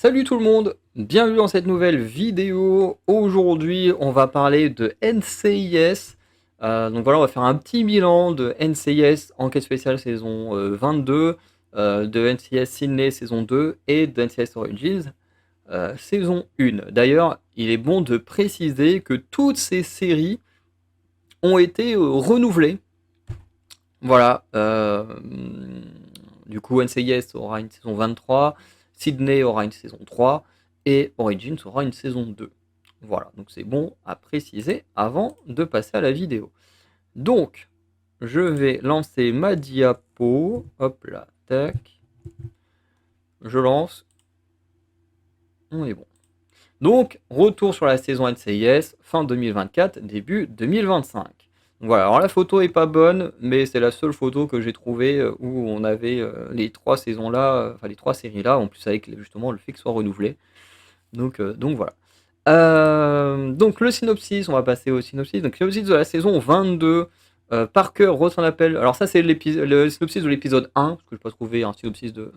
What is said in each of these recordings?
Salut tout le monde, bienvenue dans cette nouvelle vidéo. Aujourd'hui, on va parler de NCIS. Donc voilà, on va faire un petit bilan de NCIS Enquête spéciale saison 22, de NCIS Sydney saison 2 et de NCIS Origins saison 1. D'ailleurs, il est bon de préciser que toutes ces séries ont été renouvelées. Voilà. Du coup, NCIS aura une saison 23, Sydney aura une saison 3 et Origins aura une saison 2. Voilà, donc c'est bon à préciser avant de passer à la vidéo. Donc, je vais lancer ma diapo. Hop là, tac. Je lance. On est bon. Donc, retour sur la saison NCIS, fin 2024, début 2025. Donc voilà, alors la photo est pas bonne, mais c'est la seule photo que j'ai trouvée où on avait les trois saisons là, enfin les trois séries là, en plus avec justement le fait que ce soit renouvelé. Donc voilà. Donc le synopsis, on va passer au synopsis. Donc synopsis de la saison 22. Parker reçoit un appel. Alors ça c'est le synopsis de l'épisode 1, parce que je n'ai pas trouvé un synopsis de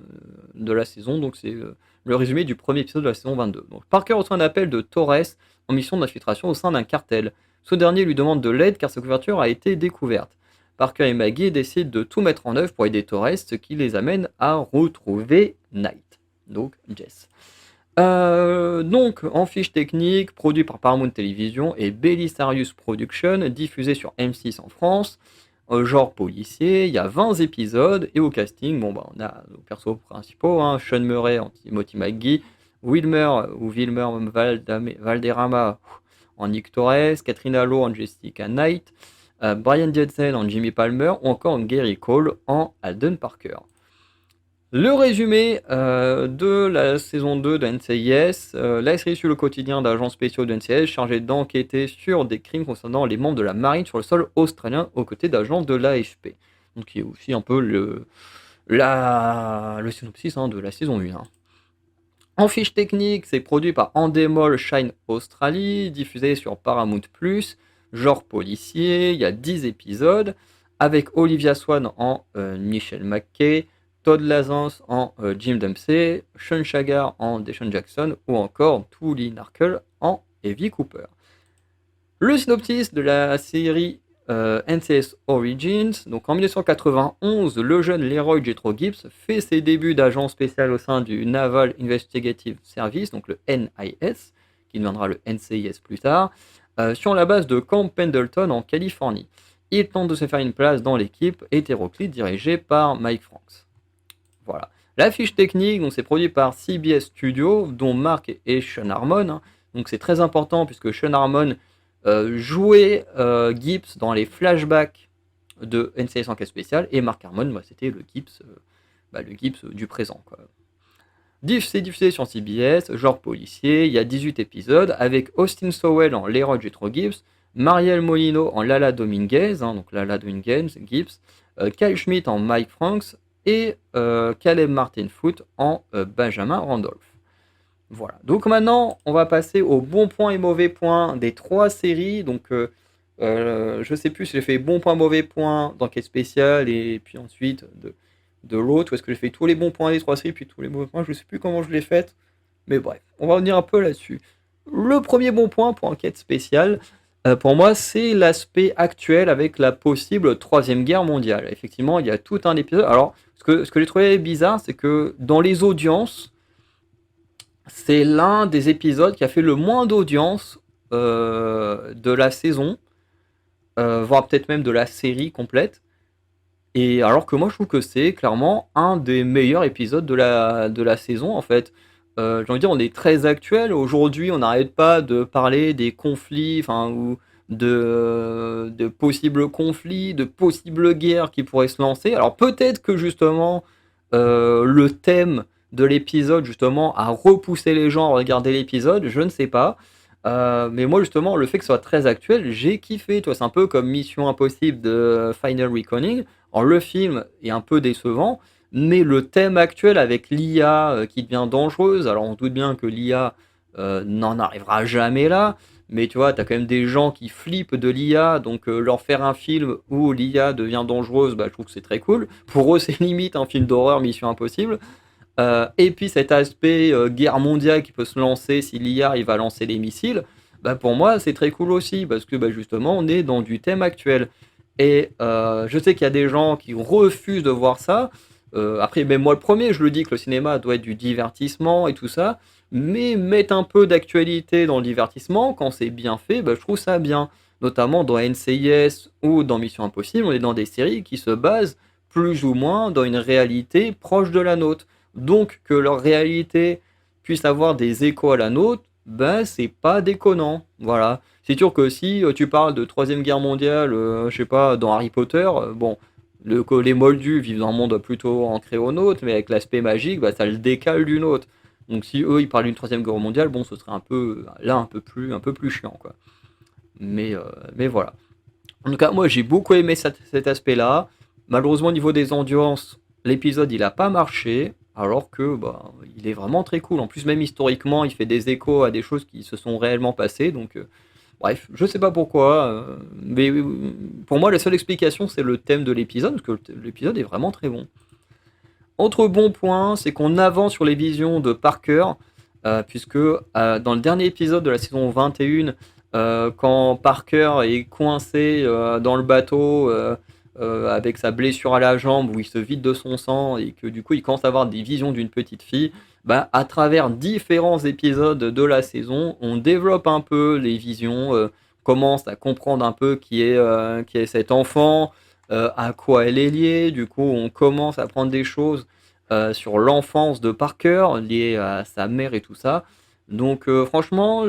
la saison, donc c'est le résumé du premier épisode de la saison 22. Donc Parker reçoit un appel de Torres en mission d'infiltration au sein d'un cartel. Ce dernier lui demande de l'aide car sa couverture a été découverte. Parker et Maggie décident de tout mettre en œuvre pour aider Torres, ce qui les amène à retrouver Knight, donc Jess. Donc, en fiche technique, produit par Paramount Television et Belisarius Productions, diffusé sur M6 en France, genre policier, il y a 20 épisodes, et au casting, bon, bah, on a nos persos principaux, hein, Sean Murray en Timothy McGee, Wilmer Valderrama en Nick Torres, Katrina Lowe en Jessica Knight, Brian Jensen en Jimmy Palmer, ou encore Gary Cole en Alden Parker. Le résumé de la saison 2 de NCIS, la série suit le quotidien d'agents spéciaux de NCIS chargés d'enquêter sur des crimes concernant les membres de la marine sur le sol australien aux côtés d'agents de l'AFP. Donc qui est aussi un peu le synopsis de la saison 1. Hein. En fiche technique, c'est produit par Endemol Shine Australie, diffusé sur Paramount+, genre policier, il y a 10 épisodes, avec Olivia Swan en Michelle McKay, Todd Lazance en Jim Dempsey, Sean Shagar en Deshaun Jackson ou encore Tully Narkle en Evie Cooper. Le synopsis de la série NCIS Origins, donc en 1991, le jeune Leroy Jethro Gibbs fait ses débuts d'agent spécial au sein du Naval Investigative Service, donc le NIS, qui deviendra le NCIS plus tard, sur la base de Camp Pendleton en Californie. Il tente de se faire une place dans l'équipe hétéroclite dirigée par Mike Franks. Voilà. La fiche technique, donc c'est produit par CBS Studios, dont Mark et Sean Harmon. Hein. Donc c'est très important puisque Sean Harmon jouait Gibbs dans les flashbacks de NCIS Enquête spéciale et Mark Harmon, c'était le Gibbs du présent. Quoi. C'est diffusé sur CBS, genre policier, il y a 18 épisodes avec Austin Sowell en Leroy Jethro Gibbs, Mariel Molino en Lala Dominguez, donc Lala Dominguez, Gibbs, Kyle Schmidt en Mike Franks et Caleb Martin Foot en Benjamin Randolph. Voilà. Donc maintenant, on va passer aux bons points et mauvais points des trois séries. Donc, je sais plus si j'ai fait bons points, mauvais points d'enquête spéciale et puis ensuite de l'autre. Ou est-ce que j'ai fait tous les bons points des trois séries puis tous les mauvais points. Je ne sais plus comment je l'ai fait. Mais bref, on va revenir un peu là-dessus. Le premier bon point pour enquête spéciale, pour moi, c'est l'aspect actuel avec la possible troisième guerre mondiale. Effectivement, il y a tout un épisode. Alors, ce que j'ai trouvé bizarre, c'est que dans les audiences, c'est l'un des épisodes qui a fait le moins d'audience de la saison, voire peut-être même de la série complète. Et alors que moi, je trouve que c'est clairement un des meilleurs épisodes de la saison, en fait. J'ai envie de dire, on est très actuel. Aujourd'hui, on n'arrête pas de parler des conflits, ou de possibles conflits, de possibles guerres qui pourraient se lancer. Alors peut-être que justement, le thème de l'épisode, justement, a repoussé les gens à regarder l'épisode, je ne sais pas. Mais moi, justement, le fait que ce soit très actuel, j'ai kiffé. Toi, c'est un peu comme Mission Impossible de Final Reckoning. Alors, le film est un peu décevant, mais le thème actuel avec l'IA qui devient dangereuse, alors on doute bien que l'IA n'en arrivera jamais là, mais tu vois, t'as quand même des gens qui flippent de l'IA, donc leur faire un film où l'IA devient dangereuse, je trouve que c'est très cool. Pour eux, c'est limite un film d'horreur, Mission Impossible. Et puis cet aspect guerre mondiale qui peut se lancer si l'IA il va lancer les missiles, bah, pour moi c'est très cool aussi parce que bah, justement on est dans du thème actuel. Et je sais qu'il y a des gens qui refusent de voir ça. Après, même moi le premier, je le dis que le cinéma doit être du divertissement et tout ça, mais mettre un peu d'actualité dans le divertissement, quand c'est bien fait, bah, je trouve ça bien. Notamment dans NCIS ou dans Mission Impossible, on est dans des séries qui se basent plus ou moins dans une réalité proche de la nôtre. Donc que leur réalité puisse avoir des échos à la nôtre, ben c'est pas déconnant. Voilà. C'est sûr que si tu parles de Troisième Guerre mondiale, je sais pas, dans Harry Potter, bon, que les Moldus vivent dans un monde plutôt ancré au nôtre, mais avec l'aspect magique, bah, ça le décale du nôtre. Donc si eux ils parlent d'une Troisième Guerre mondiale, bon, ce serait un peu là un peu plus chiant, quoi. Mais, euh, mais voilà. En tout cas, moi j'ai beaucoup aimé cet aspect-là. Malheureusement, au niveau des audiences, l'épisode il a pas marché, alors que bah, il est vraiment très cool. En plus, même historiquement, il fait des échos à des choses qui se sont réellement passées. Donc, bref, je sais pas pourquoi, mais pour moi, la seule explication c'est le thème de l'épisode, parce que l'épisode est vraiment très bon. Autre bon point, c'est qu'on avance sur les visions de Parker, puisque dans le dernier épisode de la saison 21, quand Parker est coincé dans le bateau avec sa blessure à la jambe, où il se vide de son sang et que du coup il commence à avoir des visions d'une petite fille, bah, à travers différents épisodes de la saison, on développe un peu les visions, commence à comprendre un peu qui est cet enfant, à quoi elle est liée. Du coup, on commence à prendre des choses sur l'enfance de Parker, liées à sa mère et tout ça. Donc franchement,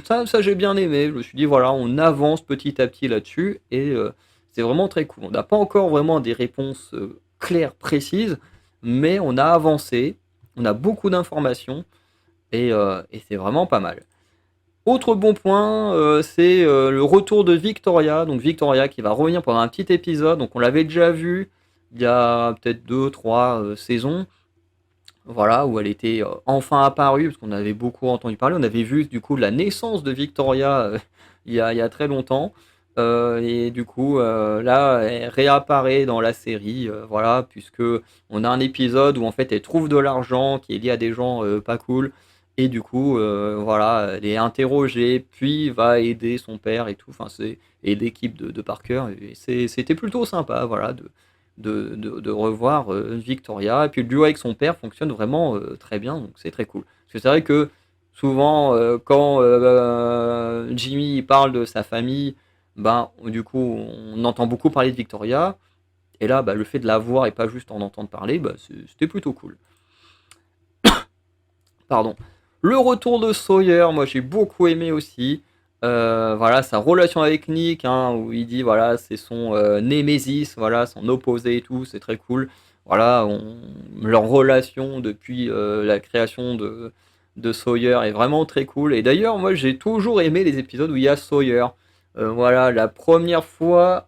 ça j'ai bien aimé. Je me suis dit, voilà, on avance petit à petit là-dessus et c'est vraiment très cool. On n'a pas encore vraiment des réponses claires, précises, mais on a avancé, on a beaucoup d'informations et c'est vraiment pas mal. Autre bon point, c'est le retour de Victoria. Donc Victoria qui va revenir pendant un petit épisode. Donc on l'avait déjà vu il y a peut-être deux, trois saisons. Voilà, où elle était enfin apparue, parce qu'on avait beaucoup entendu parler. On avait vu du coup la naissance de Victoria il y a très longtemps. Et du coup, là, elle réapparaît dans la série, voilà, puisque on a un épisode où en fait elle trouve de l'argent qui est lié à des gens pas cool. Et du coup, voilà, elle est interrogée, puis va aider son père et tout. Enfin, et l'équipe de Parker. Et c'était plutôt sympa, voilà, de revoir Victoria. Et puis le duo avec son père fonctionne vraiment très bien, donc c'est très cool. Parce que c'est vrai que souvent, quand Jimmy parle de sa famille, ben, du coup, on entend beaucoup parler de Victoria. Et là, bah, le fait de la voir et pas juste en entendre parler, bah, c'était plutôt cool. Pardon. Le retour de Sawyer, moi j'ai beaucoup aimé aussi. Voilà, sa relation avec Nick, hein, où il dit voilà, c'est son némésis, voilà, son opposé et tout, c'est très cool. Voilà, leur relation depuis la création de Sawyer est vraiment très cool. Et d'ailleurs, moi j'ai toujours aimé les épisodes où il y a Sawyer. Voilà, la première fois,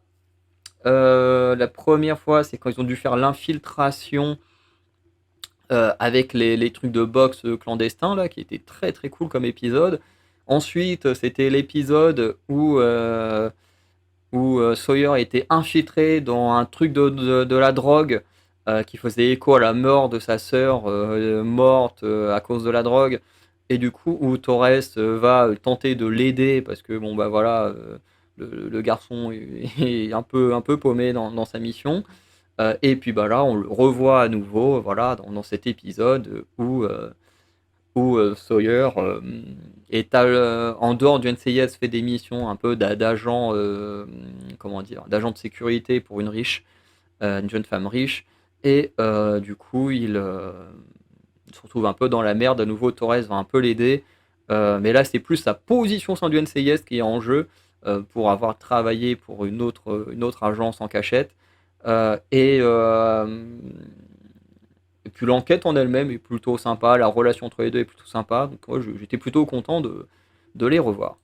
c'est quand ils ont dû faire l'infiltration avec les trucs de boxe clandestins là, qui était très très cool comme épisode. Ensuite, c'était l'épisode où Sawyer était infiltré dans un truc de la drogue qui faisait écho à la mort de sa sœur morte à cause de la drogue. Et du coup, où Torres va tenter de l'aider parce que bon bah voilà, le garçon est un peu paumé dans sa mission. Et puis bah là, on le revoit à nouveau, voilà, dans cet épisode où Sawyer en dehors du NCIS, fait des missions un peu d'agent, comment dire, d'agent de sécurité pour une jeune femme riche, et du coup, il se retrouve un peu dans la merde. À nouveau, Torres va un peu l'aider, mais là, c'est plus sa position au sein du NCIS qui est en jeu pour avoir travaillé pour une autre agence en cachette. Et puis l'enquête en elle-même est plutôt sympa, la relation entre les deux est plutôt sympa, donc moi j'étais plutôt content de les revoir.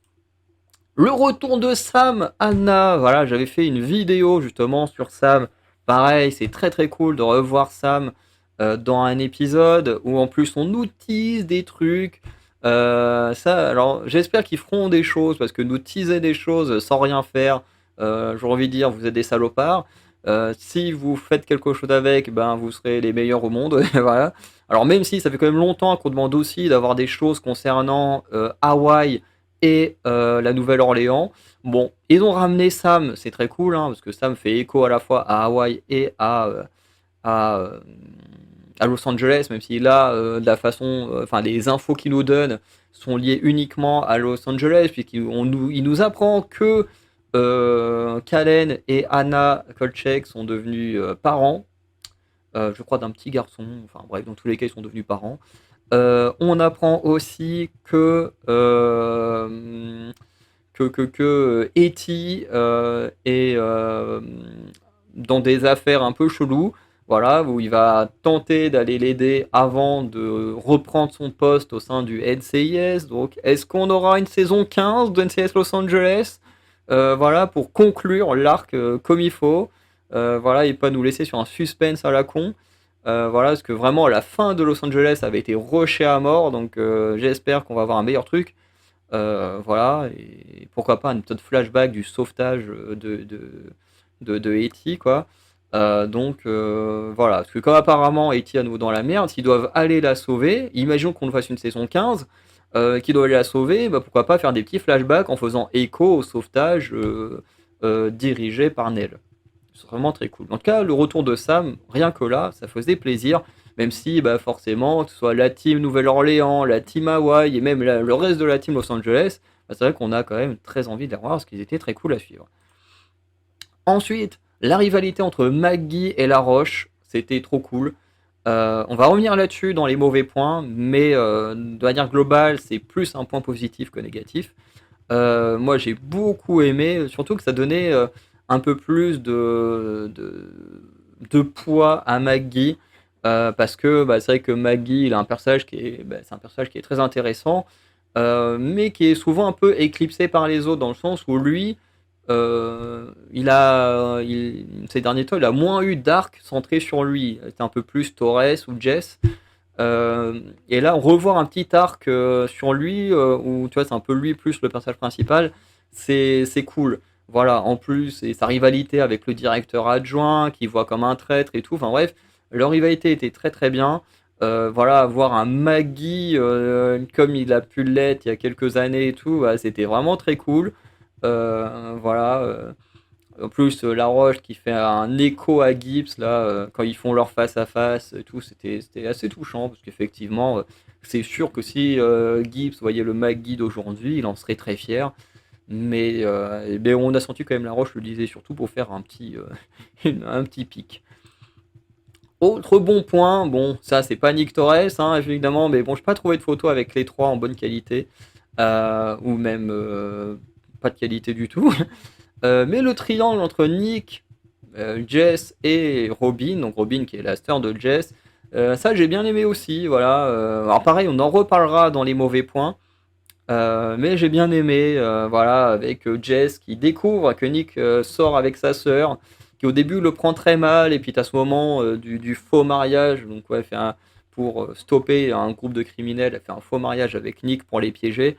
Le retour de Sam, Anna, voilà, j'avais fait une vidéo justement sur Sam. Pareil, c'est très très cool de revoir Sam dans un épisode où en plus on nous tease des trucs. Ça, alors j'espère qu'ils feront des choses parce que nous teaser des choses sans rien faire, j'aurais envie de dire, vous êtes des salopards. Si vous faites quelque chose avec, ben vous serez les meilleurs au monde. Voilà. Alors même si ça fait quand même longtemps qu'on demande aussi d'avoir des choses concernant Hawaï et la Nouvelle-Orléans. Bon, ils ont ramené Sam, c'est très cool, hein, parce que Sam fait écho à la fois à Hawaï et à, euh, à Los Angeles, même si là, de la façon, enfin, les infos qu'il nous donne sont liées uniquement à Los Angeles, il nous apprend que Kalen et Anna Kolchek sont devenus parents, je crois d'un petit garçon, enfin bref, dans tous les cas, ils sont devenus parents. On apprend aussi que Eti est dans des affaires un peu cheloues, voilà, où il va tenter d'aller l'aider avant de reprendre son poste au sein du NCIS. Donc, est-ce qu'on aura une saison 15 de NCIS Los Angeles? Voilà, pour conclure l'arc comme il faut. Voilà, et pas nous laisser sur un suspense à la con. Voilà, parce que vraiment, la fin de Los Angeles avait été rushée à mort, donc j'espère qu'on va avoir un meilleur truc. Voilà, et pourquoi pas un petit flashback du sauvetage de Eti, quoi. Voilà, parce que comme apparemment Eti est à nouveau dans la merde, s'ils doivent aller la sauver, imaginons qu'on le fasse une saison 15, qu'ils doivent aller la sauver, bah pourquoi pas faire des petits flashbacks en faisant écho au sauvetage dirigé par Nell. C'est vraiment très cool. En tout cas, le retour de Sam, rien que là, ça faisait plaisir. Même si, bah, forcément, que ce soit la team Nouvelle-Orléans, la team Hawaï et même le reste de la team Los Angeles, bah, c'est vrai qu'on a quand même très envie de les revoir parce qu'ils étaient très cool à suivre. Ensuite, la rivalité entre Maggie et La Roche, c'était trop cool. On va revenir là-dessus dans les mauvais points, mais de manière globale, c'est plus un point positif que négatif. Moi, j'ai beaucoup aimé, surtout que ça donnait un peu plus de poids à Maggie, parce que bah, c'est vrai que Maggie, il a un personnage c'est un personnage qui est très intéressant, mais qui est souvent un peu éclipsé par les autres, dans le sens où lui, ces derniers temps, il a moins eu d'arc centré sur lui. C'était un peu plus Torres ou Jess. Et là, revoir un petit arc sur lui, où tu vois, c'est un peu lui plus le personnage principal, c'est cool. Voilà, en plus, et sa rivalité avec le directeur adjoint, qui voit comme un traître et tout. Enfin bref, leur rivalité était très très bien. Voilà, avoir un Maggie comme il a pu l'être il y a quelques années et tout, bah, c'était vraiment très cool. Voilà. En plus, La Roche qui fait un écho à Gibbs là, quand ils font leur face à face et tout, c'était assez touchant parce qu'effectivement, c'est sûr que si Gibbs voyait le McGee d'aujourd'hui, il en serait très fier. Mais on a senti quand même La Roche le disait surtout pour faire un petit, un petit pic. Autre bon point, bon, ça c'est pas Nick Torres, hein, évidemment, mais bon, je n'ai pas trouvé de photo avec les trois en bonne qualité, ou même pas de qualité du tout. Mais le triangle entre Nick, Jess et Robin, donc Robin qui est la sœur de Jess, ça j'ai bien aimé aussi. Voilà. Alors pareil, on en reparlera dans les mauvais points, mais j'ai bien aimé. Voilà, avec Jess qui découvre que Nick sort avec sa sœur, qui au début le prend très mal, et puis à ce moment du faux mariage, donc ouais, pour stopper un groupe de criminels, elle fait un faux mariage avec Nick pour les piéger,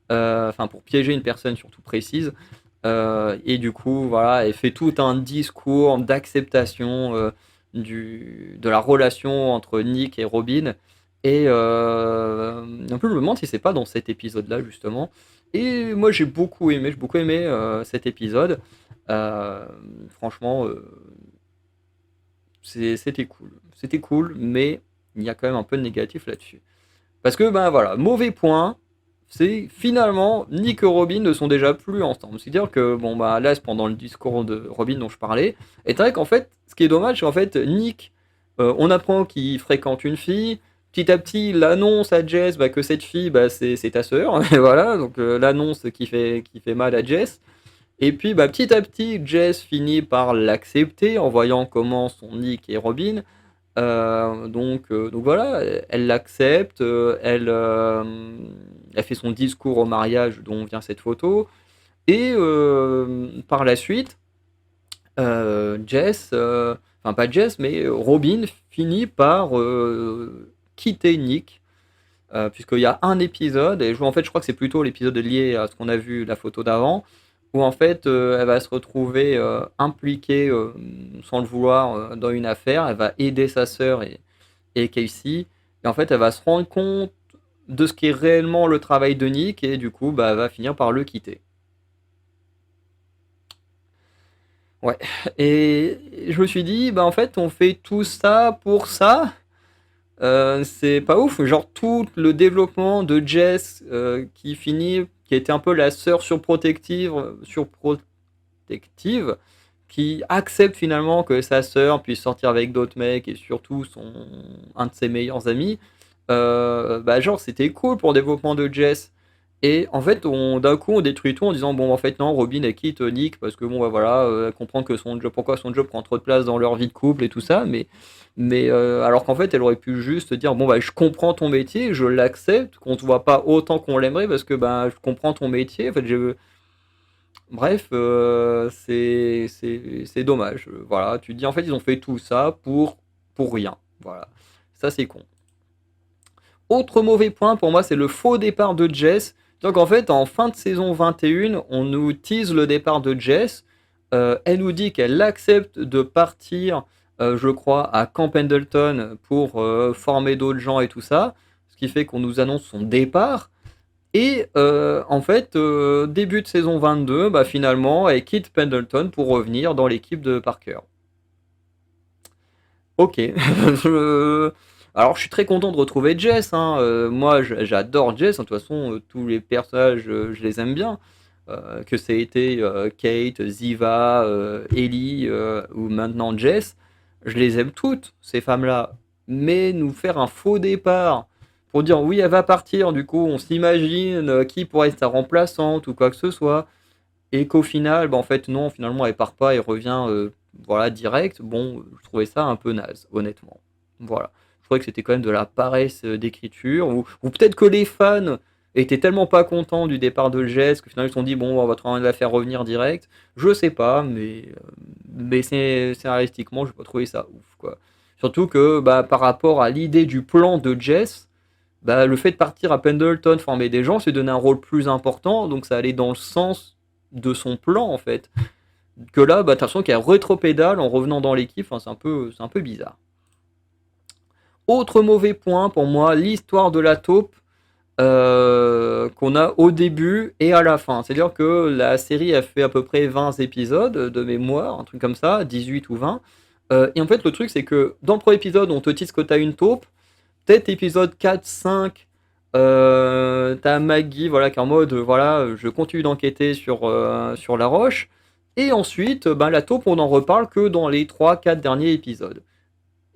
enfin pour piéger une personne surtout précise. Et du coup, voilà, elle fait tout un discours d'acceptation de la relation entre Nick et Robin. Et un peu, je me demande si c'est pas dans cet épisode-là, justement. Et moi, j'ai beaucoup aimé cet épisode. Euh, Franchement, c'était cool. C'était cool, mais il y a quand même un peu de négatif là-dessus. Parce que, ben voilà, mauvais point, c'est finalement Nick et Robin ne sont déjà plus ensemble. C'est-à-dire que, bon, bah là, c'est pendant le discours de Robin dont je parlais. Et c'est vrai qu'en fait, ce qui est dommage, c'est qu'en fait, Nick, on apprend qu'il fréquente une fille. Petit à petit, il annonce à Jess bah, que cette fille, bah, c'est ta sœur. Et voilà, donc l'annonce qui fait mal à Jess. Et puis, bah, petit à petit, Jess finit par l'accepter en voyant comment sont Nick et Robin. Donc voilà, elle l'accepte, elle fait son discours au mariage dont vient cette photo. Et par la suite, enfin pas Jess, mais Robin finit par quitter Nick. Puisqu'il y a un épisode, et en fait je crois que c'est plutôt l'épisode lié à ce qu'on a vu, la photo d'avant, où en fait elle va se retrouver impliquée sans le vouloir dans une affaire, elle va aider sa sœur et Casey, Et en fait, elle va se rendre compte de ce qui est réellement le travail de Nick, et du coup, bah, elle va finir par le quitter. Ouais. Et je me suis dit, bah en fait, on fait tout ça pour ça. C'est pas ouf. Genre tout le développement de Jess qui finit, qui était un peu la sœur surprotective, qui accepte finalement que sa sœur puisse sortir avec d'autres mecs et surtout un de ses meilleurs amis. Bah genre c'était cool pour le développement de Jess. Et en fait, d'un coup, on détruit tout en disant bon, en fait, non, Robin elle quitte Nick parce que bon, bah, voilà, elle comprend que son job, pourquoi son job prend trop de place dans leur vie de couple et tout ça, mais alors qu'en fait, elle aurait pu juste dire bon, bah, je comprends ton métier, je l'accepte, qu'on te voit pas autant qu'on l'aimerait parce que bah, je comprends ton métier. En fait, bref, c'est dommage. Voilà, tu te dis en fait, ils ont fait tout ça pour rien. Voilà, ça c'est con. Autre mauvais point pour moi, c'est le faux départ de Jess. Donc en fait, en fin de saison 21, on nous tease le départ de Jess. Elle nous dit qu'elle accepte de partir, je crois, à Camp Pendleton pour former d'autres gens et tout ça. Ce qui fait qu'on nous annonce son départ. Et en fait, début de saison 22, bah, finalement, elle quitte Pendleton pour revenir dans l'équipe de Parker. Ok. Alors, je suis très content de retrouver Jess, hein. Moi, j'adore Jess. De toute façon, tous les personnages, je les aime bien. Que ça ait été Kate, Ziva, Ellie ou maintenant Jess. Je les aime toutes, ces femmes-là. Mais nous faire un faux départ pour dire oui, elle va partir, du coup, on s'imagine qui pourrait être sa remplaçante ou quoi que ce soit. Et qu'au final, bah, en fait, non, finalement, elle part pas et revient voilà, direct. Bon, je trouvais ça un peu naze, honnêtement. Voilà. Je trouvais que c'était quand même de la paresse d'écriture. Ou peut-être que les fans étaient tellement pas contents du départ de Jess que finalement ils se sont dit, bon, on va trouver la faire revenir direct. Je sais pas, mais scénaristiquement, je pas trouvé ça ouf, quoi. Surtout que bah, par rapport à l'idée du plan de Jess, bah, le fait de partir à Pendleton, former des gens, c'est donner un rôle plus important, donc ça allait dans le sens de son plan en fait. Que là, bah, t'as l'impression qu'elle rétropédale en revenant dans l'équipe, enfin, c'est un peu bizarre. Autre mauvais point pour moi, l'histoire de la taupe qu'on a au début et à la fin. C'est-à-dire que la série a fait à peu près 20 épisodes de mémoire, un truc comme ça, 18 ou 20. Et en fait, le truc, c'est que dans le premier épisode, on te tease que t'as une taupe. Peut-être épisode 4, 5, t'as Maggie voilà, qui est en mode voilà, je continue d'enquêter sur la roche. Et ensuite, ben, la taupe, on n'en reparle que dans les 3, 4 derniers épisodes.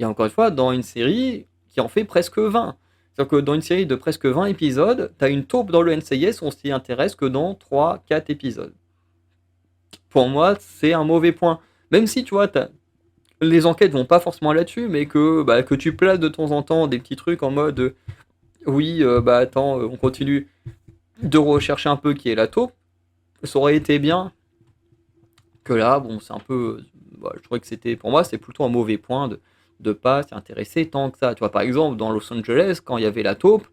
Et encore une fois, dans une série qui en fait presque 20. C'est-à-dire que dans une série de presque 20 épisodes, t'as une taupe dans le NCIS, on s'y intéresse que dans 3, 4 épisodes. Pour moi, c'est un mauvais point. Même si, tu vois, les enquêtes vont pas forcément là-dessus, mais que tu places de temps en temps des petits trucs en mode oui, bah attends, on continue de rechercher un peu qui est la taupe. Ça aurait été bien que là, bon, c'est un peu. Bah, je trouvais que c'était, pour moi, c'est plutôt un mauvais point de pas s'y intéresser tant que ça. Tu vois, par exemple, dans Los Angeles, quand il y avait la taupe,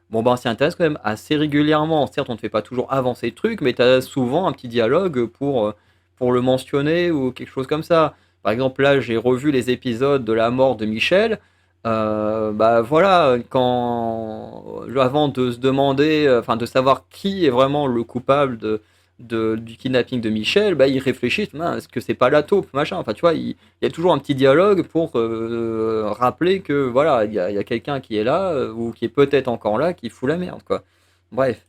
bon, ben, on s'y intéresse quand même assez régulièrement. Certes, on ne fait pas toujours avancer le truc, mais tu as souvent un petit dialogue pour le mentionner ou quelque chose comme ça. Par exemple, là, j'ai revu les épisodes de la mort de Michel. Bah voilà, avant de se demander, enfin de savoir qui est vraiment le coupable du kidnapping de Michel, bah ils réfléchissent, est-ce que c'est pas la taupe, machin. Enfin tu vois, il y a toujours un petit dialogue pour rappeler que voilà, il y a quelqu'un qui est là ou qui est peut-être encore là, qui fout la merde quoi. Bref.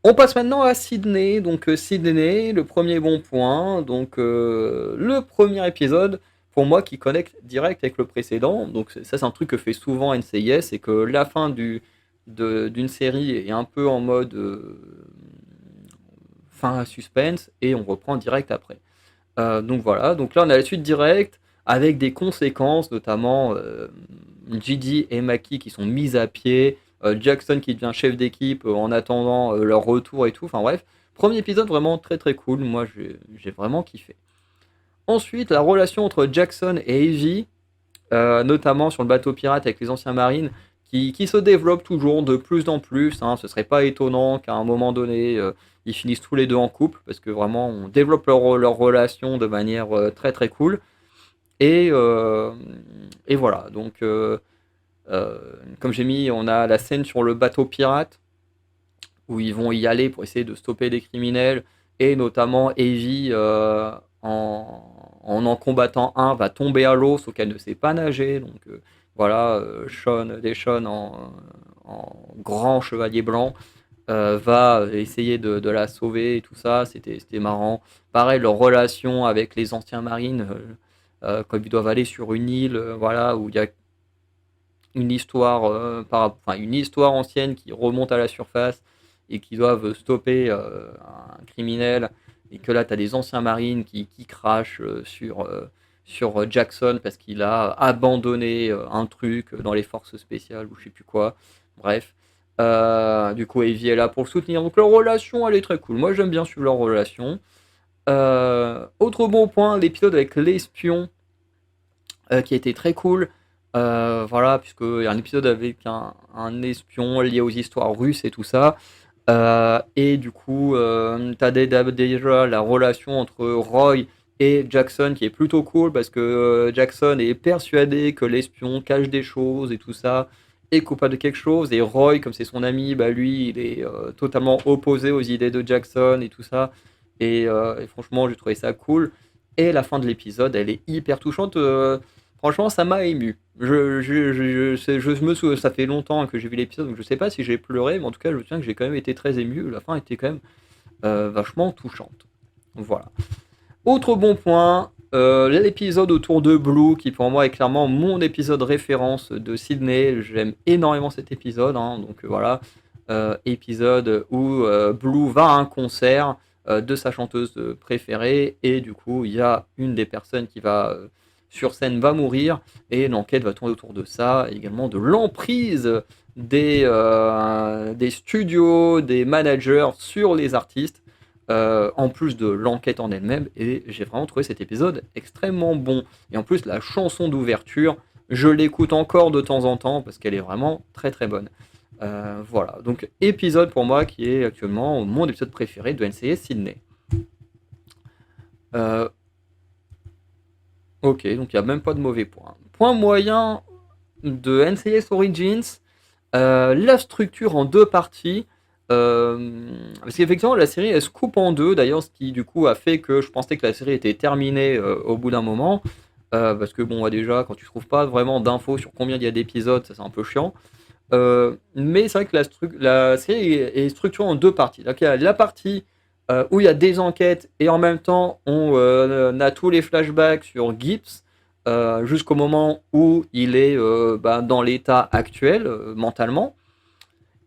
On passe maintenant à Sydney. Donc Sydney, le premier bon point. Donc le premier épisode, pour moi, qui connecte direct avec le précédent. Donc ça, c'est un truc que fait souvent NCIS, c'est que la fin d'une série est un peu en mode fin à suspense et on reprend direct après. Donc voilà, donc là on a la suite directe avec des conséquences, notamment Gigi et Maki qui sont mises à pied, Jackson qui devient chef d'équipe en attendant leur retour et tout. Enfin bref, premier épisode vraiment très très cool, moi j'ai vraiment kiffé. Ensuite, la relation entre Jackson et Evie, notamment sur le bateau pirate avec les anciens marines, qui se développe toujours de plus en plus. Hein. Ce serait pas étonnant qu'à un moment donné, ils finissent tous les deux en couple, parce que vraiment, on développe leur relation de manière très très cool. Et, euh, et voilà, donc Comme j'ai mis, on a la scène sur le bateau pirate où ils vont y aller pour essayer de stopper des criminels, et notamment Evie, en combattant un, va tomber à l'eau, sauf qu'elle ne sait pas nager. Donc voilà, Sean en grand chevalier blanc va essayer de la sauver et tout ça. C'était marrant. Pareil, leur relation avec les anciens marines, quand ils doivent aller sur une île, voilà, où il y a une histoire, une histoire ancienne qui remonte à la surface et qui doivent stopper un criminel, et que là tu as des anciens marines qui crachent sur Jackson parce qu'il a abandonné un truc dans les forces spéciales ou je sais plus quoi. Bref. Du coup, Evie est là pour le soutenir. Donc leur relation, elle est très cool. Moi, j'aime bien suivre leur relation. Autre bon point, l'épisode avec l'espion qui a été très cool. Voilà, puisqu'il y a un épisode avec un espion lié aux histoires russes et tout ça. Et du coup, t'as déjà la relation entre Roy et Jackson qui est plutôt cool parce que Jackson est persuadé que l'espion cache des choses et tout ça, est coupable de quelque chose. Et Roy, comme c'est son ami, bah lui, il est totalement opposé aux idées de Jackson et tout ça. Et franchement, j'ai trouvé ça cool. Et la fin de l'épisode, elle est hyper touchante. Franchement, ça m'a ému. Ça fait longtemps que j'ai vu l'épisode, donc je sais pas si j'ai pleuré, mais en tout cas, je me souviens que j'ai quand même été très ému. La fin était quand même vachement touchante. Voilà. Autre bon point, l'épisode autour de Blue, qui pour moi est clairement mon épisode référence de Sydney. J'aime énormément cet épisode, hein, donc voilà. Épisode où Blue va à un concert de sa chanteuse préférée, et du coup, il y a une des personnes qui va sur scène va mourir, et l'enquête va tourner autour de ça, et également de l'emprise des studios, des managers sur les artistes, en plus de l'enquête en elle-même. Et j'ai vraiment trouvé cet épisode extrêmement bon. Et en plus, la chanson d'ouverture, je l'écoute encore de temps en temps parce qu'elle est vraiment très très bonne. Voilà, donc épisode pour moi qui est actuellement mon épisode préféré de NCIS Sydney. Euh, ok, donc il n'y a même pas de mauvais point. Point moyen de NCIS Origins, la structure en deux parties. Parce qu'effectivement, la série elle se coupe en deux, d'ailleurs, ce qui du coup a fait que je pensais que la série était terminée au bout d'un moment. Parce que bon, déjà, quand tu trouves pas vraiment d'infos sur combien il y a d'épisodes, ça c'est un peu chiant. Mais c'est vrai que la série est structurée en deux parties. Donc il y a la partie où il y a des enquêtes, et en même temps on a tous les flashbacks sur Gibbs jusqu'au moment où il est dans l'état actuel mentalement.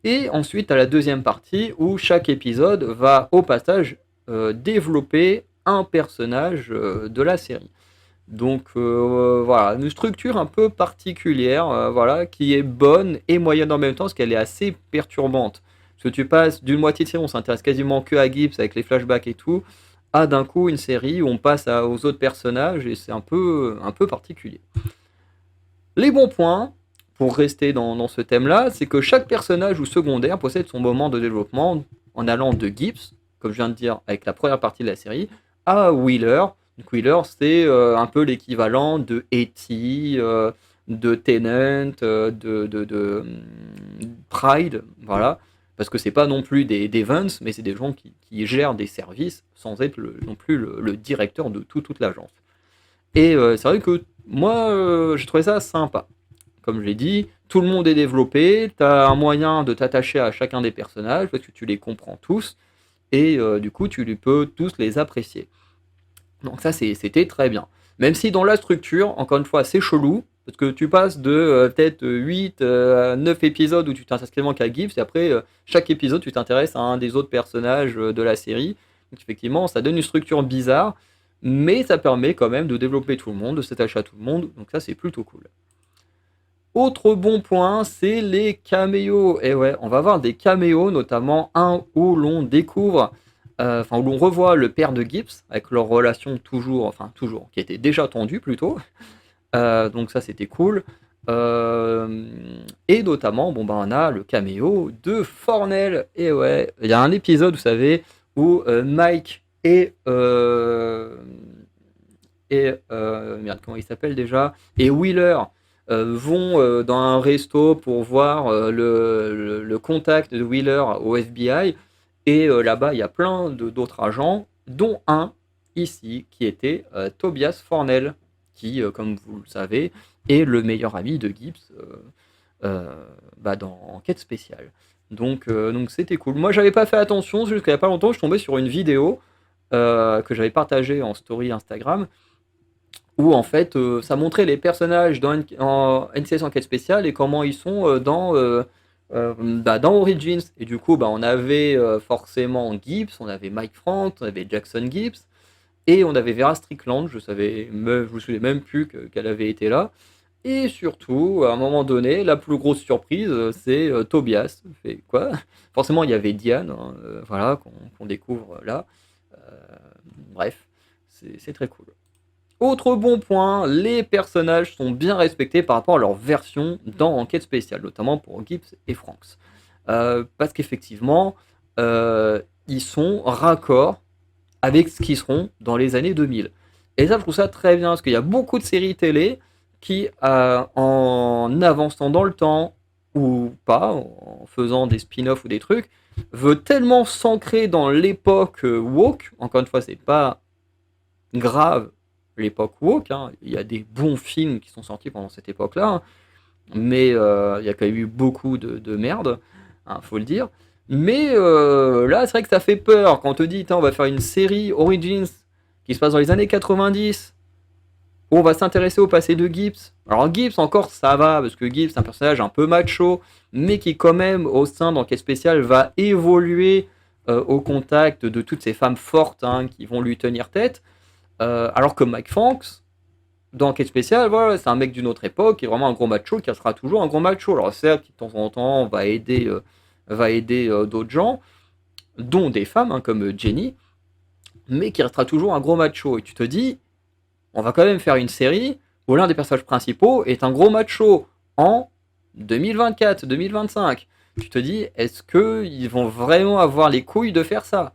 Et ensuite, tu as la deuxième partie où chaque épisode va au passage développer un personnage de la série. Donc voilà, une structure un peu particulière, voilà, qui est bonne et moyenne en même temps, parce qu'elle est assez perturbante. Parce que tu passes d'une moitié de série, on s'intéresse quasiment que à Gibbs avec les flashbacks et tout, à d'un coup une série où on passe aux autres personnages, et c'est un peu particulier. Les bons points, pour rester dans ce thème-là, c'est que chaque personnage ou secondaire possède son moment de développement en allant de Gibbs, comme je viens de dire avec la première partie de la série, à Wheeler. Donc Wheeler, c'est un peu l'équivalent de E.T., de Tennant, Pride, voilà. Parce que c'est pas non plus des Vance, mais c'est des gens qui gèrent des services sans être non plus le directeur de toute l'agence. Et c'est vrai que moi, j'ai trouvé ça sympa. Comme je l'ai dit, tout le monde est développé, tu as un moyen de t'attacher à chacun des personnages, parce que tu les comprends tous, et du coup, tu peux tous les apprécier. Donc ça, c'était très bien. Même si dans la structure, encore une fois, c'est chelou, parce que tu passes de peut-être 8 à 9 épisodes où tu t'intéresses quasiment qu'à Gibbs, et après, chaque épisode, tu t'intéresses à un des autres personnages de la série. Donc effectivement, ça donne une structure bizarre, mais ça permet quand même de développer tout le monde, de s'attacher à tout le monde, donc ça, c'est plutôt cool. Autre bon point, c'est les caméos. Et ouais, on va voir des caméos, notamment un où l'on découvre, où l'on revoit le père de Gibbs, avec leur relation toujours, qui était déjà tendue plutôt. Donc ça, c'était cool. Euh, et notamment, on a le caméo de Fornell. Et ouais, il y a un épisode, vous savez, où Mike merde, comment il s'appelle déjà? Et Wheeler vont dans un resto pour voir le contact de Wheeler au FBI. Et là-bas, il y a plein d'autres agents, dont un ici qui était Tobias Fornell, qui, comme vous le savez, est le meilleur ami de Gibbs dans Enquête spéciale. Donc c'était cool. Moi, j'avais pas fait attention, jusqu'à il y a pas longtemps, je suis tombé sur une vidéo que j'avais partagée en story Instagram, où en fait ça montrait les personnages en NCS Enquête spéciale et comment ils sont dans Origins. Et du coup, on avait forcément Gibbs, on avait Mike Frank, on avait Jackson Gibbs, et on avait Vera Strickland. Je me souviens même plus qu'elle avait été là. Et surtout, à un moment donné, la plus grosse surprise, c'est Tobias. Fait quoi? Forcément, il y avait Diane, hein, voilà, qu'on découvre là. Euh, Bref, c'est très cool. Autre bon point, les personnages sont bien respectés par rapport à leur version dans Enquête spéciale, notamment pour Gibbs et Franks. Parce qu'effectivement, ils sont raccords avec ce qu'ils seront dans les années 2000. Et ça, je trouve ça très bien, parce qu'il y a beaucoup de séries télé qui, en avançant dans le temps, ou pas, en faisant des spin-offs ou des trucs, veut tellement s'ancrer dans l'époque woke. Encore une fois, c'est pas grave l'époque woke, hein. Il y a des bons films qui sont sortis pendant cette époque-là, hein. Mais il y a quand même eu beaucoup de merde, hein, faut le dire. Mais là, c'est vrai que ça fait peur quand on te dit, on va faire une série Origins qui se passe dans les années 90, où on va s'intéresser au passé de Gibbs. Alors Gibbs, encore, ça va, parce que Gibbs, c'est un personnage un peu macho, mais qui quand même, au sein d'Enquête spéciale, va évoluer au contact de toutes ces femmes fortes, hein, qui vont lui tenir tête. Alors que Mike Franks, dans Enquête spéciale, voilà, c'est un mec d'une autre époque, qui est vraiment un gros macho, qui sera toujours un gros macho. Alors certes, de temps en temps, va aider d'autres gens, dont des femmes, hein, comme Jenny, mais qui restera toujours un gros macho. Et tu te dis, on va quand même faire une série où l'un des personnages principaux est un gros macho en 2024, 2025. Tu te dis, est-ce qu'ils vont vraiment avoir les couilles de faire ça?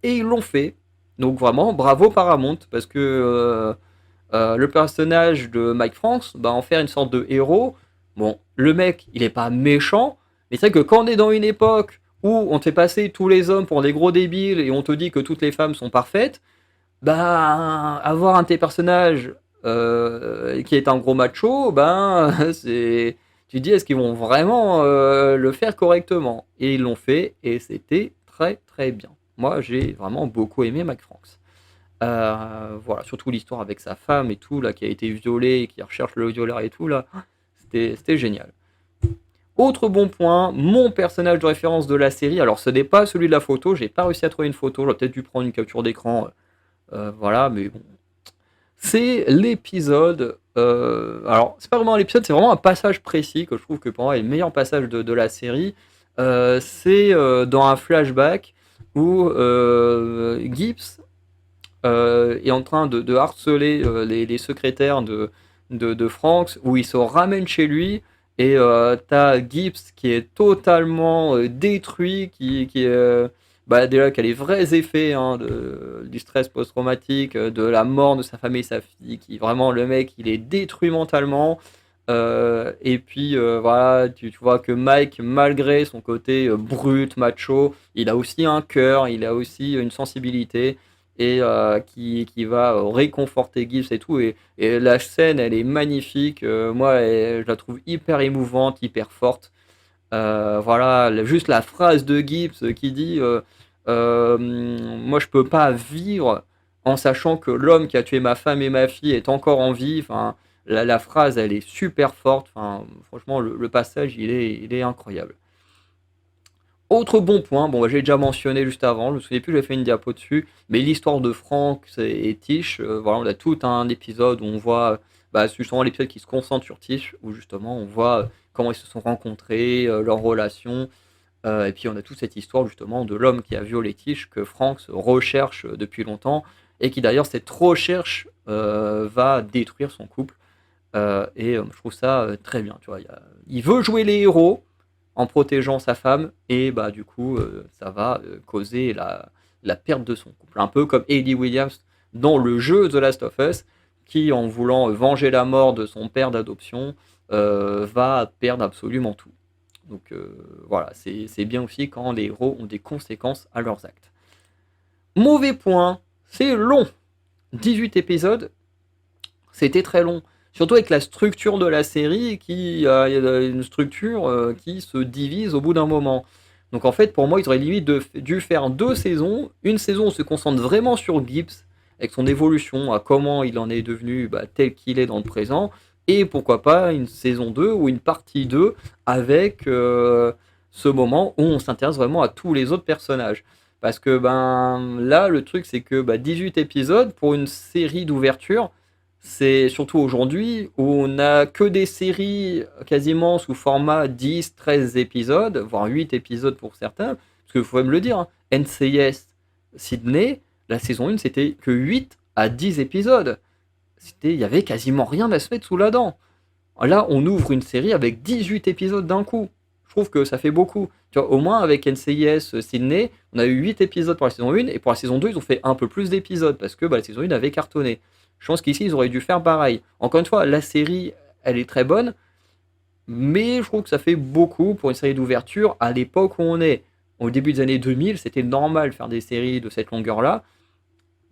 Et ils l'ont fait. Donc vraiment, bravo Paramount, parce que le personnage de Mike Franks, en faire une sorte de héros. Bon, le mec, il est pas méchant, mais c'est vrai que quand on est dans une époque où on te fait passer tous les hommes pour des gros débiles et on te dit que toutes les femmes sont parfaites, avoir un de tes personnages qui est un gros macho, c'est... Tu te dis, est-ce qu'ils vont vraiment le faire correctement? Et ils l'ont fait, et c'était très très bien. Moi, j'ai vraiment beaucoup aimé Mike Franks. Voilà, surtout l'histoire avec sa femme et tout, là, qui a été violée, qui recherche le violeur et tout, là, c'était génial. Autre bon point, mon personnage de référence de la série, alors ce n'est pas celui de la photo, j'ai pas réussi à trouver une photo, j'aurais peut-être dû prendre une capture d'écran, voilà, mais bon. C'est l'épisode, alors c'est pas vraiment l'épisode, c'est vraiment un passage précis que je trouve que pour moi est le meilleur passage de la série. C'est dans un flashback où Gibbs est en train de harceler les secrétaires de Franks, où il se ramène chez lui, et t'as Gibbs qui est totalement détruit, qui est déjà qui a les vrais effets, hein, du stress post-traumatique, de la mort de sa femme et sa fille, qui vraiment le mec il est détruit mentalement. Et puis voilà, tu vois que Mike, malgré son côté brut, macho, il a aussi un cœur, il a aussi une sensibilité, et qui va réconforter Gibbs et tout. Et la scène, elle est magnifique. Moi, je la trouve hyper émouvante, hyper forte. Voilà, juste la phrase de Gibbs qui dit moi, je peux pas vivre en sachant que l'homme qui a tué ma femme et ma fille est encore en vie. Enfin, la phrase, elle est super forte. Enfin, franchement, le passage, il est incroyable. Autre bon point, bon, j'ai déjà mentionné juste avant, je me souviens plus, j'ai fait une diapo dessus, mais l'histoire de Frank et Tish, voilà, on a tout un épisode où on voit, c'est justement l'épisode qui se concentre sur Tish, où justement on voit comment ils se sont rencontrés, leur relation, et puis on a toute cette histoire justement de l'homme qui a violé Tish, que Frank recherche depuis longtemps, et qui d'ailleurs cette recherche va détruire son couple, et je trouve ça très bien, tu vois, il veut jouer les héros, en protégeant sa femme, et du coup ça va causer la perte de son couple. Un peu comme Hayley Williams dans le jeu The Last of Us, qui en voulant venger la mort de son père d'adoption, va perdre absolument tout. Donc voilà, c'est bien aussi quand les héros ont des conséquences à leurs actes. Mauvais point, c'est long. 18 épisodes, c'était très long. Surtout avec la structure de la série qui a une structure qui se divise au bout d'un moment. Donc en fait, pour moi, ils auraient limite dû faire 2 saisons. Une saison où on se concentre vraiment sur Gibbs, avec son évolution, à comment il en est devenu tel qu'il est dans le présent. Et pourquoi pas une saison 2 ou une partie 2 avec ce moment où on s'intéresse vraiment à tous les autres personnages. Parce que là, le truc, c'est que 18 épisodes pour une série d'ouverture, c'est surtout aujourd'hui où on n'a que des séries quasiment sous format 10, 13 épisodes, voire 8 épisodes pour certains. Parce qu'il faut même le dire, hein, NCIS Sydney, la saison 1, c'était que 8 à 10 épisodes. Il y avait quasiment rien à se mettre sous la dent. Là, on ouvre une série avec 18 épisodes d'un coup. Je trouve que ça fait beaucoup. Tu vois, au moins, avec NCIS Sydney, on a eu 8 épisodes pour la saison 1, et pour la saison 2, ils ont fait un peu plus d'épisodes, parce que la saison 1 avait cartonné. Je pense qu'ici, ils auraient dû faire pareil. Encore une fois, la série, elle est très bonne, mais je trouve que ça fait beaucoup pour une série d'ouverture à l'époque où on est. Au début des années 2000, c'était normal de faire des séries de cette longueur-là,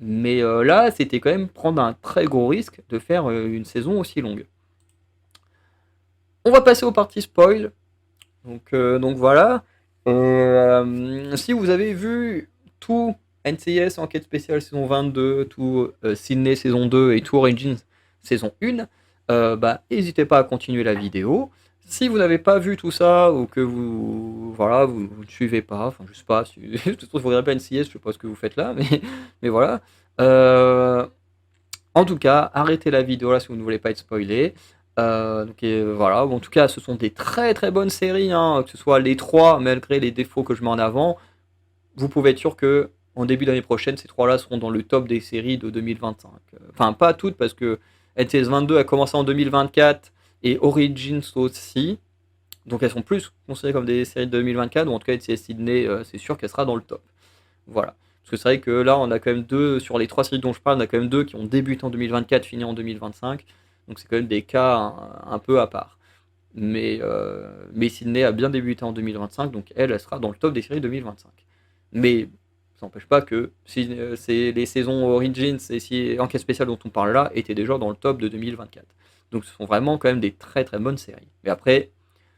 mais là, c'était quand même prendre un très gros risque de faire une saison aussi longue. On va passer aux parties spoil. Donc voilà. Si vous avez vu tout NCIS Enquête spéciale saison 22, tout Sydney saison 2 et tout Origins saison 1, n'hésitez pas à continuer la vidéo. Si vous n'avez pas vu tout ça ou que vous ne suivez pas, enfin je sais pas, si, de toute façon vous regardez pas NCIS, je sais pas ce que vous faites là, mais voilà. En tout cas, arrêtez la vidéo là si vous ne voulez pas être spoilé. Voilà. Bon, en tout cas, ce sont des très très bonnes séries, hein, que ce soit les 3, malgré les défauts que je mets en avant. Vous pouvez être sûr que en début d'année prochaine, ces 3-là seront dans le top des séries de 2025. Enfin, pas toutes, parce que NCS 22 a commencé en 2024 et Origins aussi. Donc elles sont plus considérées comme des séries de 2024, ou en tout cas NCS Sydney, c'est sûr qu'elle sera dans le top. Voilà. Parce que c'est vrai que là, on a quand même sur les 3 séries dont je parle, on a quand même 2 qui ont débuté en 2024, fini en 2025. Donc c'est quand même des cas un peu à part. Mais Sydney a bien débuté en 2025, donc elle sera dans le top des séries 2025. Mais ça n'empêche pas que c'est les saisons Origins et Enquête spéciale dont on parle là étaient déjà dans le top de 2024. Donc ce sont vraiment quand même des très très bonnes séries. Mais après,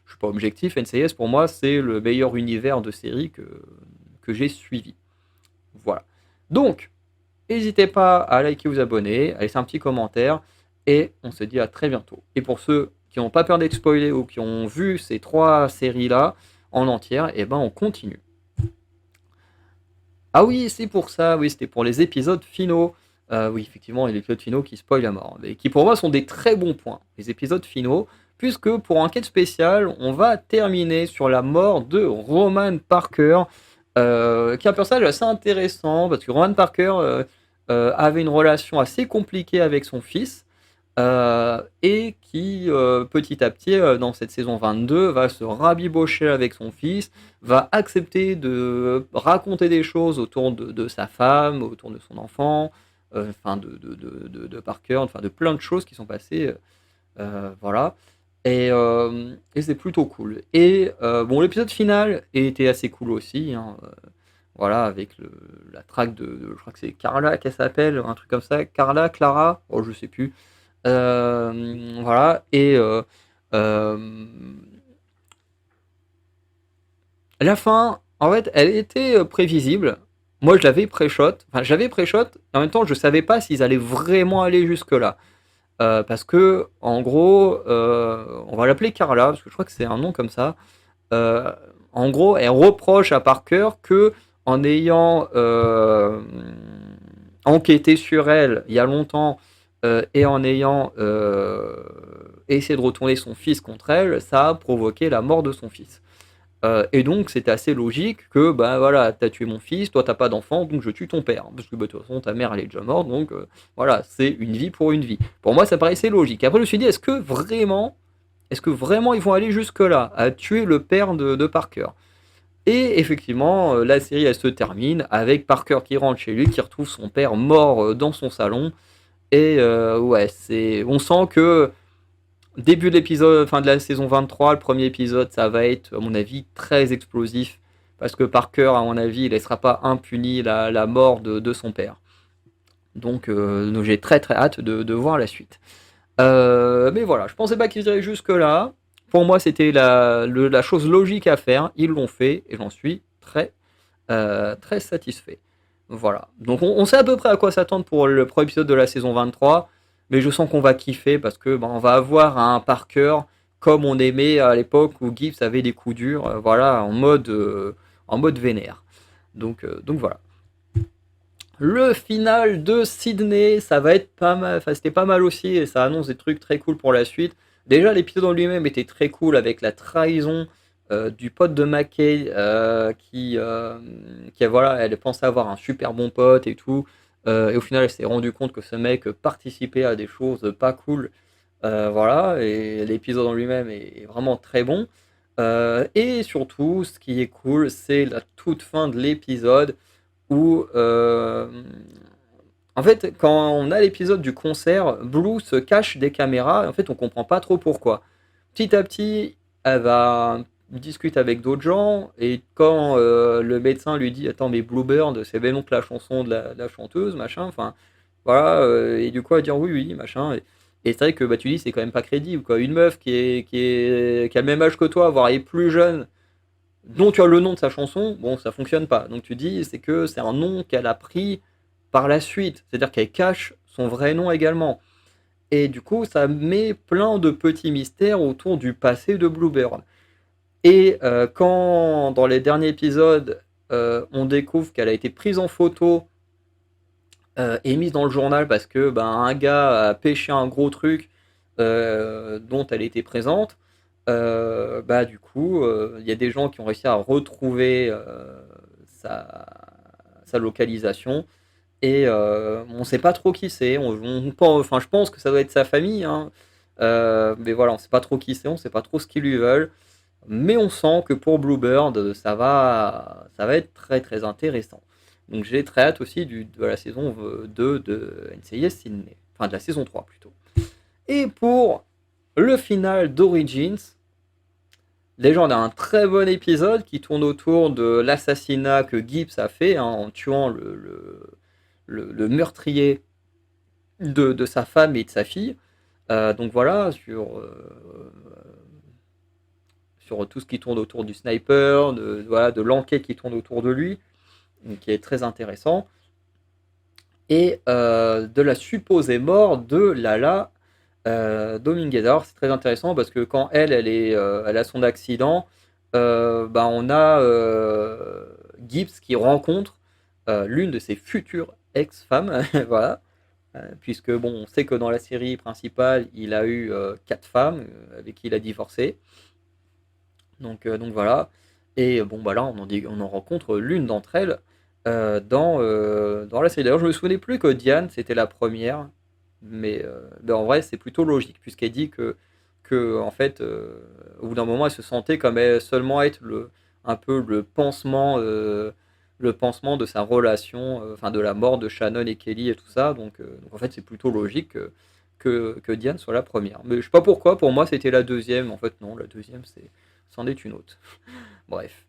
je suis pas objectif, NCIS pour moi c'est le meilleur univers de séries que j'ai suivi. Voilà. Donc, n'hésitez pas à liker, vous abonner, à laisser un petit commentaire. Et on se dit à très bientôt. Et pour ceux qui n'ont pas peur d'être spoilés ou qui ont vu ces 3 séries-là en entière, on continue. Ah oui, c'est pour ça, oui, c'était pour les épisodes finaux. Oui, effectivement, il y a les épisodes finaux qui spoilent à mort. Mais qui pour moi sont des très bons points, les épisodes finaux, puisque pour enquête spéciale, on va terminer sur la mort de Roman Parker, qui est un personnage assez intéressant, parce que Roman Parker avait une relation assez compliquée avec son fils. Et qui petit à petit dans cette saison 22 va se rabibocher avec son fils, va accepter de raconter des choses autour de sa femme, autour de son enfant, de Parker, enfin de plein de choses qui sont passées, voilà. Et c'est plutôt cool. Et bon, l'épisode final était assez cool aussi, hein, voilà, avec la track je crois que c'est Carla qu'elle s'appelle, un truc comme ça, Carla, Clara, oh je sais plus. Voilà, et la fin, en fait, elle était prévisible. Moi, je l'avais pré-shot. Enfin, j'avais pré-shot, et en même temps, je savais pas s'ils allaient vraiment aller jusque-là. Parce que, en gros, on va l'appeler Carla, parce que je crois que c'est un nom comme ça. Euh, En gros, elle reproche à Parker que, en ayant enquêté sur elle il y a longtemps, et en ayant essayé de retourner son fils contre elle, ça a provoqué la mort de son fils. Et donc c'était assez logique que voilà, t'as tué mon fils, toi t'as pas d'enfant, donc je tue ton père. Parce que de toute façon ta mère elle est déjà morte, donc voilà, c'est une vie pour une vie. Pour moi ça paraissait logique. Après je me suis dit, est-ce que vraiment ils vont aller jusque là, à tuer le père de Parker? Et effectivement, la série elle se termine avec Parker qui rentre chez lui, qui retrouve son père mort dans son salon. Et ouais, on sent que Début de l'épisode, fin de la saison 23, le premier épisode, ça va être, à mon avis, très explosif. Parce que Parker, à mon avis, il laissera pas impuni la mort de son père. Donc j'ai très très hâte de voir la suite. Mais voilà, je pensais pas qu'ils iraient jusque-là. Pour moi, c'était la chose logique à faire. Ils l'ont fait et j'en suis très satisfait. Voilà. Donc on sait à peu près à quoi s'attendre pour le premier épisode de la saison 23. Mais je sens qu'on va kiffer parce que on va avoir un Parker comme on aimait à l'époque où Gibbs avait des coups durs, voilà, en mode vénère. Donc voilà. Le final de Sydney, ça va être pas mal. Enfin, c'était pas mal aussi et ça annonce des trucs très cool pour la suite. Déjà, l'épisode en lui-même était très cool avec la trahison du pote de McKay qui voilà, elle pensait avoir un super bon pote et tout. Et au final, elle s'est rendu compte que ce mec participait à des choses pas cool. Voilà, et l'épisode en lui-même est vraiment très bon. Et surtout, ce qui est cool, c'est la toute fin de l'épisode où, en fait, quand on a l'épisode du concert, Blue se cache des caméras, et en fait, on comprend pas trop pourquoi. Petit à petit, elle va discuter avec d'autres gens, et quand le médecin lui dit attends, mais Bluebird, c'est bien donc la chanson de la chanteuse, machin, enfin, voilà, et du coup, elle va dire oui, oui, machin. Et c'est vrai que bah, tu dis, c'est quand même pas crédible, quoi. Une meuf qui a le même âge que toi, voire est plus jeune, dont tu as le nom de sa chanson, bon, ça fonctionne pas. Donc tu dis, c'est que c'est un nom qu'elle a pris par la suite. C'est-à-dire qu'elle cache son vrai nom également. Et du coup, ça met plein de petits mystères autour du passé de Bluebird. Et quand, dans les derniers épisodes, on découvre qu'elle a été prise en photo et mise dans le journal parce que ben, un gars a pêché un gros truc dont elle était présente, bah, du coup, il y a des gens qui ont réussi à retrouver sa, sa localisation. Et on ne sait pas trop qui c'est. Enfin, je pense que ça doit être sa famille, hein. Mais voilà, on ne sait pas trop qui c'est, on ne sait pas trop ce qu'ils lui veulent. Mais on sent que pour Bluebird, ça va être très très intéressant. Donc j'ai très hâte aussi de la saison 2 de NCIS Sydney. Enfin, de la saison 3 plutôt. Et pour le final d'Origins, déjà, on a un très bon épisode qui tourne autour de l'assassinat que Gibbs a fait, hein, en tuant le meurtrier de sa femme et de sa fille. Donc voilà, sur tout ce qui tourne autour du sniper, voilà, de l'enquête qui tourne autour de lui, qui est très intéressant. Et de la supposée mort de Lala Dominguez. Alors c'est très intéressant parce que quand elle a son accident, bah, on a Gibbs qui rencontre l'une de ses futures ex-femmes, voilà. Puisque bon, on sait que dans la série principale, il a eu 4 femmes avec qui il a divorcé. Donc voilà. Et bon, bah là, on en rencontre l'une d'entre elles dans la série. D'ailleurs, je me souvenais plus que Diane, c'était la première. Mais ben, en vrai, c'est plutôt logique, puisqu'elle dit que en fait, au bout d'un moment, elle se sentait comme seulement être un peu le pansement de sa relation, enfin de la mort de Shannon et Kelly et tout ça. Donc en fait, c'est plutôt logique que Diane soit la première. Mais je sais pas pourquoi, pour moi, c'était la deuxième. En fait, non, la deuxième, c'en est une autre. Bref.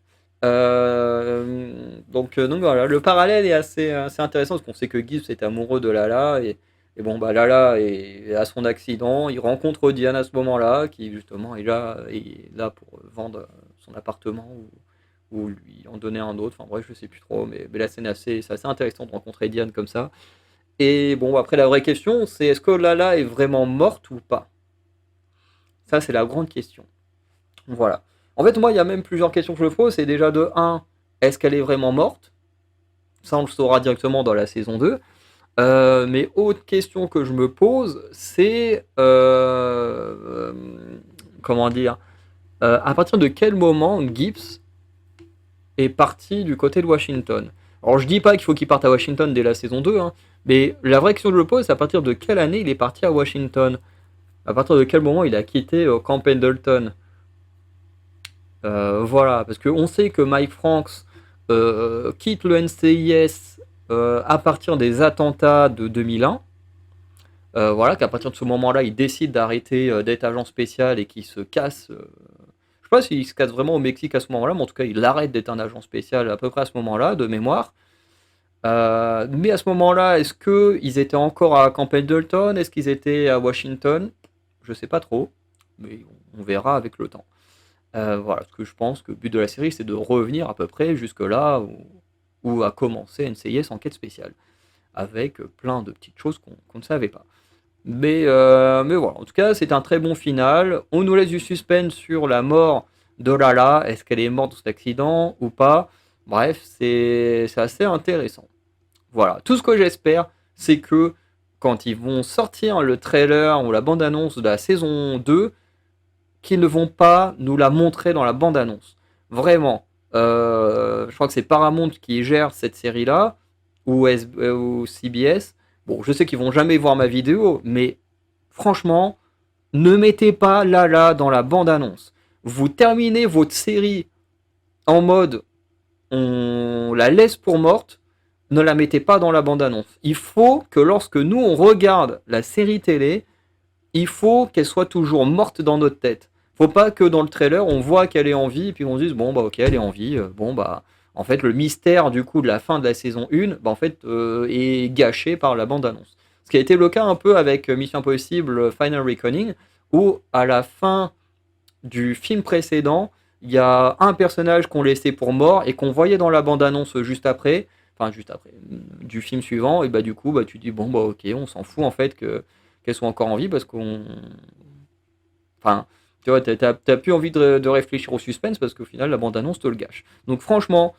Donc voilà, le parallèle est assez intéressant parce qu'on sait que Gibbs est amoureux de Lala et bon bah Lala a son accident, il rencontre Diane à ce moment-là qui justement est là pour vendre son appartement ou lui en donner un autre, enfin bref je sais plus trop mais la scène c'est assez intéressant de rencontrer Diane comme ça. Et bon après la vraie question c'est est-ce que Lala est vraiment morte ou pas? Ça c'est la grande question. Voilà. En fait, moi, il y a même plusieurs questions que je me pose. C'est déjà de un, est-ce qu'elle est vraiment morte? Ça, on le saura directement dans la saison 2. Mais autre question que je me pose, c'est comment dire, à partir de quel moment Gibbs est parti du côté de Washington? Alors, je dis pas qu'il faut qu'il parte à Washington dès la saison 2, hein, mais la vraie question que je me pose, c'est à partir de quelle année il est parti à Washington? À partir de quel moment il a quitté Camp Pendleton? Voilà, parce qu'on sait que Mike Franks quitte le NCIS à partir des attentats de 2001. Voilà, qu'à partir de ce moment-là, il décide d'arrêter d'être agent spécial et qu'il se casse. Je sais pas s'il se casse vraiment au Mexique à ce moment-là, mais en tout cas, il arrête d'être un agent spécial à peu près à ce moment-là, de mémoire. Mais à ce moment-là, est-ce qu'ils étaient encore à Camp Pendleton? Est-ce qu'ils étaient à Washington? Je sais pas trop, mais on verra avec le temps. Voilà, parce que je pense que le but de la série, c'est de revenir à peu près jusque là où a commencé NCIS Enquête Spéciale, avec plein de petites choses qu'on ne savait pas. Mais voilà, en tout cas, c'est un très bon final. On nous laisse du suspense sur la mort de Lala. Est-ce qu'elle est morte dans cet accident ou pas? Bref, c'est assez intéressant. Voilà, tout ce que j'espère, c'est que quand ils vont sortir le trailer ou la bande-annonce de la saison 2, qu'ils ne vont pas nous la montrer dans la bande-annonce. Vraiment. Je crois que c'est Paramount qui gère cette série-là, ou CBS. Bon, je sais qu'ils vont jamais voir ma vidéo, mais franchement, ne mettez pas Lala dans la bande-annonce. Vous terminez votre série en mode on la laisse pour morte, ne la mettez pas dans la bande-annonce. Il faut que lorsque nous on regarde la série télé, il faut qu'elle soit toujours morte dans notre tête. Faut pas que dans le trailer on voit qu'elle est en vie et puis on se dise bon bah ok elle est en vie, bon bah en fait le mystère du coup de la fin de la saison 1 bah, en fait est gâché par la bande-annonce. Ce qui a été le cas un peu avec Mission Impossible Final Reckoning où à la fin du film précédent il y a un personnage qu'on laissait pour mort et qu'on voyait dans la bande-annonce juste après, du film suivant, et bah du coup bah tu dis bon bah ok on s'en fout en fait qu'elle soit encore en vie parce qu'on. Enfin, tu vois, t'as plus envie de réfléchir au suspense parce qu'au final la bande-annonce te le gâche. Donc franchement,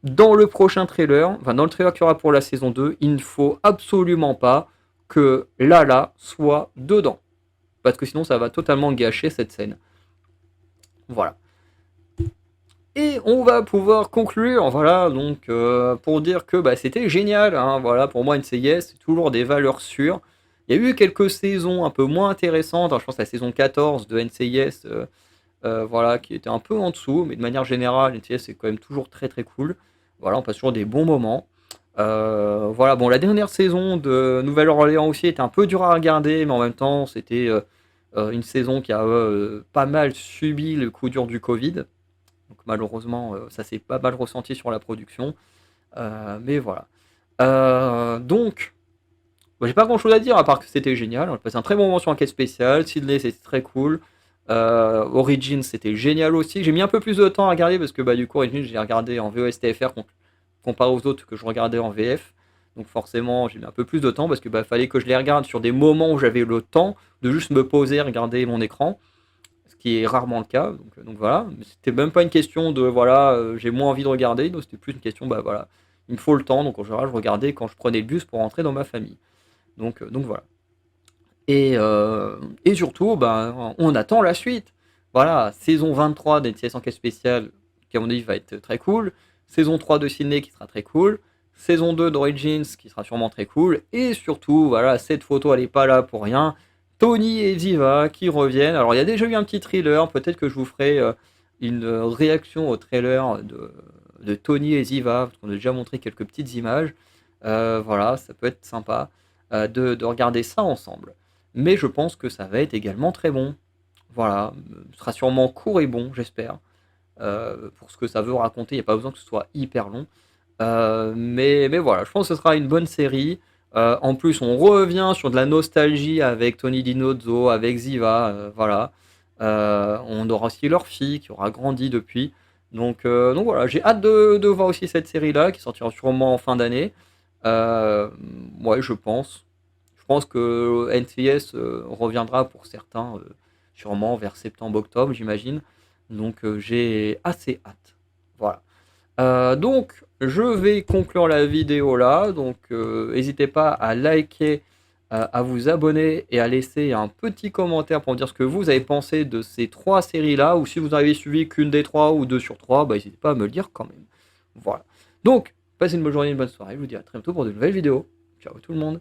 dans le prochain trailer, enfin dans le trailer qu'il y aura pour la saison 2, il ne faut absolument pas que Lala soit dedans. Parce que sinon ça va totalement gâcher cette scène. Voilà. Et on va pouvoir conclure, voilà, donc pour dire que bah, c'était génial, hein, voilà, pour moi NCIS, c'est toujours des valeurs sûres. Il y a eu quelques saisons un peu moins intéressantes, hein, je pense à la saison 14 de NCIS, voilà, qui était un peu en dessous, mais de manière générale, NCIS c'est quand même toujours très très cool. Voilà, on passe toujours des bons moments. Voilà, bon, la dernière saison de Nouvelle-Orléans aussi était un peu dure à regarder, mais en même temps, c'était une saison qui a pas mal subi le coup dur du Covid. Donc malheureusement, ça s'est pas mal ressenti sur la production. Mais voilà. Donc, bah, j'ai pas grand chose à dire à part que c'était génial. On a passé un très bon moment sur Enquête spéciale. Sidney, c'était très cool. Origins, c'était génial aussi. J'ai mis un peu plus de temps à regarder parce que bah, du coup, Origins, j'ai regardé en VOSTFR comparé aux autres que je regardais en VF. Donc forcément, j'ai mis un peu plus de temps parce que bah, fallait que je les regarde sur des moments où j'avais le temps de juste me poser, regarder mon écran, ce qui est rarement le cas. Donc voilà, c'était même pas une question de voilà, j'ai moins envie de regarder, donc c'était plus une question bah voilà, il me faut le temps. Donc en général, je regardais quand je prenais le bus pour rentrer dans ma famille. Donc voilà. Et surtout, bah, on attend la suite. Voilà, saison 23 d'NCS Enquête Spéciale, qui à mon avis va être très cool. Saison 3 de Sydney qui sera très cool. Saison 2 d'Origins qui sera sûrement très cool. Et surtout, voilà, cette photo elle est pas là pour rien. Tony et Ziva qui reviennent. Alors il y a déjà eu un petit trailer, peut-être que je vous ferai une réaction au trailer de Tony et Ziva, parce qu'on a déjà montré quelques petites images. Voilà, ça peut être sympa de regarder ça ensemble. Mais je pense que ça va être également très bon. Voilà, ce sera sûrement court et bon, j'espère. Pour ce que ça veut raconter, il n'y a pas besoin que ce soit hyper long. Mais voilà, je pense que ce sera une bonne série. En plus, on revient sur de la nostalgie avec Tony Dinozzo, avec Ziva. Voilà. On aura aussi leur fille qui aura grandi depuis. Donc voilà, j'ai hâte de voir aussi cette série-là qui sortira sûrement en fin d'année. Ouais, je pense. Je pense que NCIS reviendra pour certains, sûrement vers septembre-octobre, j'imagine. Donc j'ai assez hâte. Voilà. Donc je vais conclure la vidéo là. Donc n'hésitez pas à liker, à vous abonner et à laisser un petit commentaire pour me dire ce que vous avez pensé de ces trois séries là. Ou si vous avez suivi qu'une des trois ou deux sur trois, bah, n'hésitez pas à me le dire quand même. Voilà. Donc, passez une bonne journée, une bonne soirée. Je vous dis à très bientôt pour de nouvelles vidéos. Ciao tout le monde.